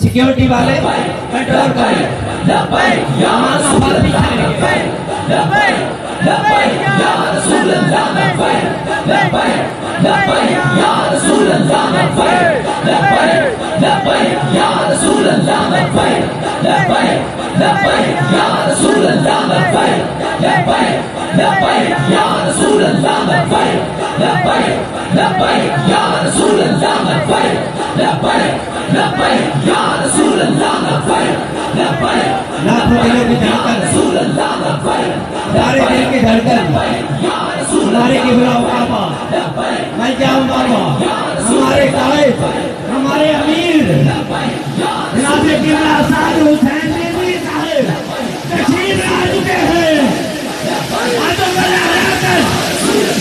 Security वाले control करें। हमारा बाल पीछे लगे। या रसूल अल्लाह या रसूल अल्लाह या रसूल अल्लाह या रसूल अल्लाह या रसूल अल्लाह या रसूल अल्लाह या रसूल अल्लाह लाखों दिलों की धड़कन सारे दिल की धड़कन हमारे किबला बाबा मैं जाऊं बाबा हमारे कायद हमारे अमीर जनाब किबला साद हुसैन नदवी साहब